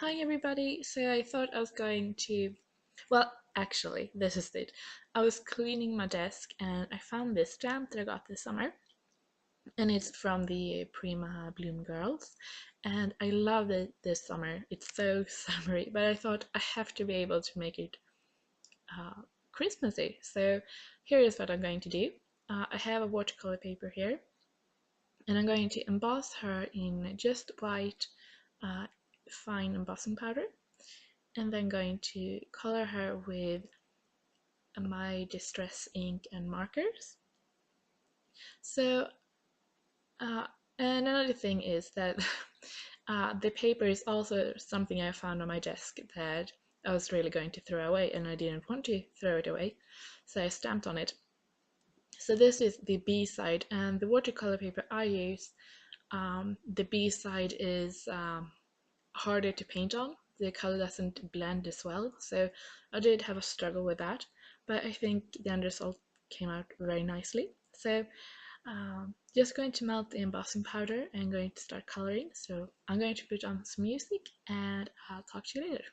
Hi everybody. So I thought I was going to, well, actually, this is it. I was cleaning my desk and I found this stamp that I got this summer, and it's from the Prima Bloom Girls, and I love it this summer. It's so summery, but I thought I have to be able to make it uh, Christmassy. So here is what I'm going to do. I have a watercolor paper here, and I'm going to emboss her in just white fine embossing powder, and then going to color her with my distress ink and markers. So uh, and another thing is that the paper is also something I found on my desk that I was really going to throw away, and I didn't want to throw it away, so I stamped on it. So this is the B side, and the watercolor paper I use, the B side is harder to paint on. The color doesn't blend as well, so I did have a struggle with that, but I think the end result came out very nicely. So just going to melt the embossing powder and going to start coloring. So I'm going to put on some music and I'll talk to you later.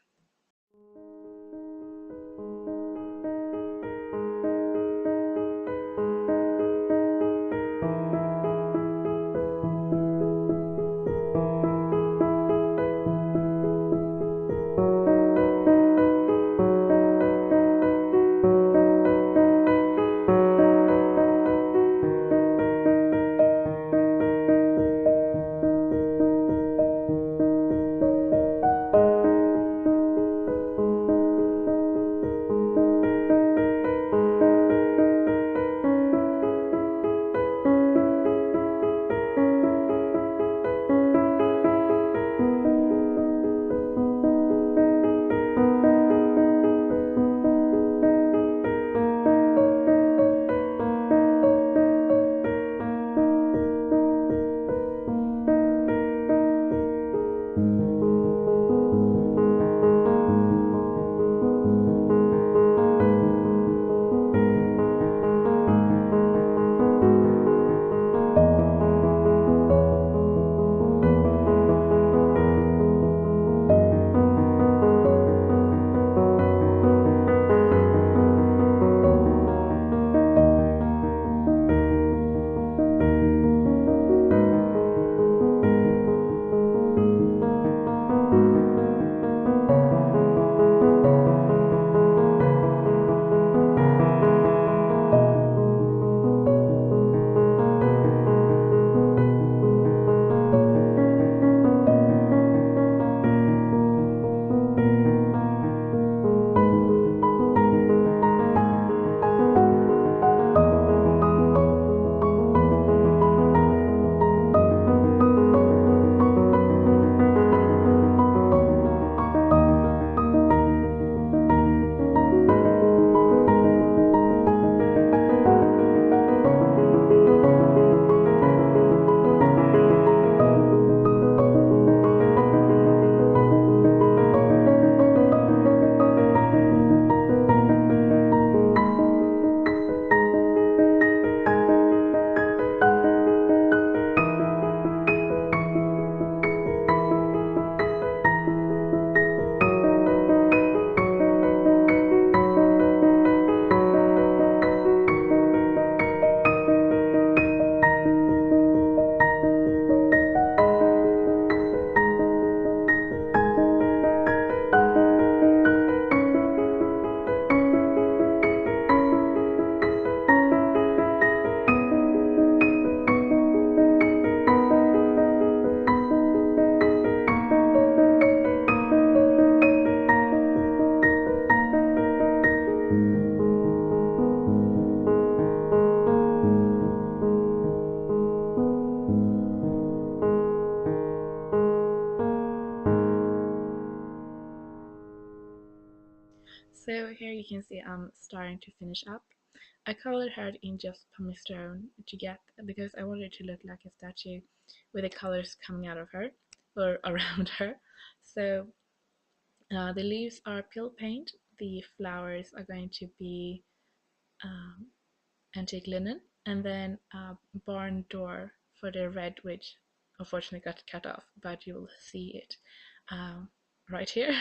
So here you can see I'm starting to finish up. I colored her in just polystyrene to get, because I wanted to look like a statue with the colors coming out of her or around her. So the leaves are peel paint, the flowers are going to be um, antique linen, and then a barn door for the red, which unfortunately got cut off, but you'll see it. Um, right here.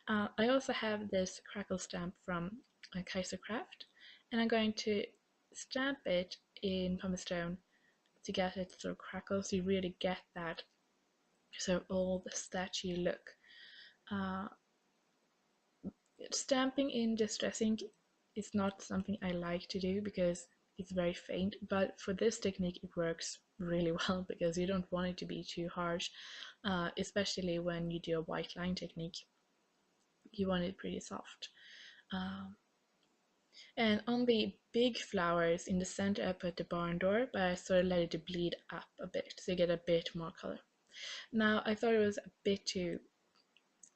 I also have this crackle stamp from Kaisercraft, and I'm going to stamp it in pumice stone to get it sort of crackle, so you really get that sort of old statue look. Uh, Stamping in distress ink is not something I like to do because it's very faint, but for this technique it works really well because you don't want it to be too harsh, especially when you do a white line technique. You want it pretty soft. Um, and on the big flowers in the center I put the barn door, but I sort of let it bleed up a bit so you get a bit more color. Now I thought it was a bit too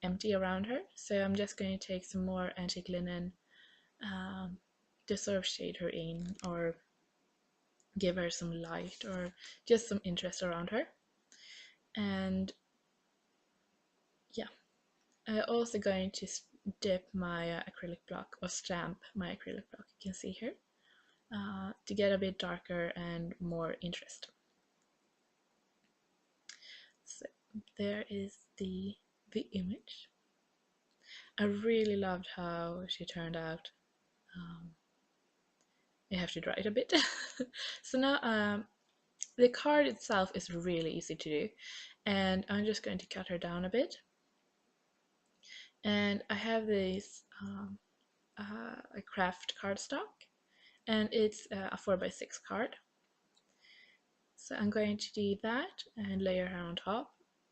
empty around her, so I'm just going to take some more antique linen to sort of shade her in or give her some light or just some interest around her. And yeah, I'm also going to dip my acrylic block or stamp my acrylic block, you can see here, to get a bit darker and more interest. So there is the image. I really loved how she turned out. I have to dry it a bit. So now the card itself is really easy to do, and I'm just going to cut her down a bit. And I have this a craft cardstock, and it's a 4x6 card. So I'm going to do that and layer her on top.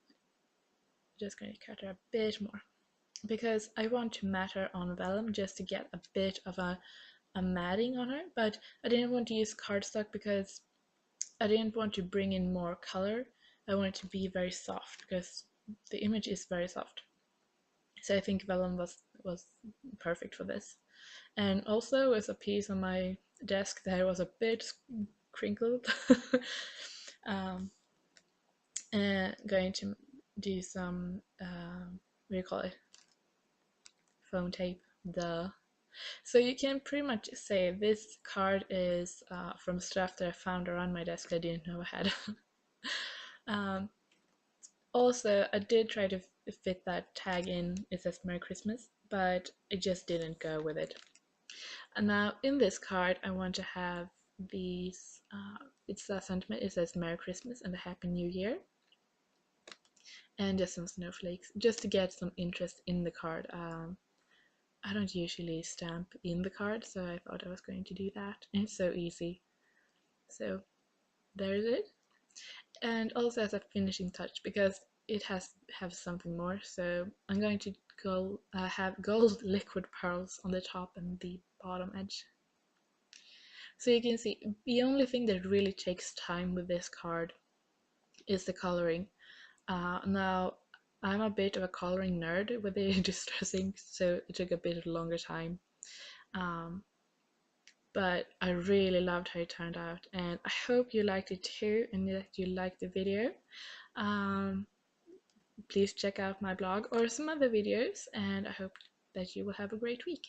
I'm just going to cut her a bit more because I want to mat her on vellum just to get a bit of a matting on her, but I didn't want to use cardstock because I didn't want to bring in more color. I want it to be very soft because the image is very soft. So I think vellum was perfect for this. And also with a piece on my desk that was a bit crinkled. And going to do some what do you call it? Foam tape. So you can pretty much say this card is from stuff that I found around my desk I didn't know I had. Also, I did try to fit that tag in, it says Merry Christmas, but it just didn't go with it. And now in this card, I want to have these, it's a sentiment, it says Merry Christmas and a Happy New Year. And just some snowflakes, just to get some interest in the card. I don't usually stamp in the card, so I thought I was going to do that. And it's so easy. So there's it. And also as a finishing touch, because it have something more, so I'm going to go have gold liquid pearls on the top and the bottom edge. So you can see the only thing that really takes time with this card is the coloring. Now I'm a bit of a coloring nerd with the distressing, so it took a bit longer time. But I really loved how it turned out, and I hope you liked it too and that you liked the video. Please check out my blog or some other videos, and I hope that you will have a great week.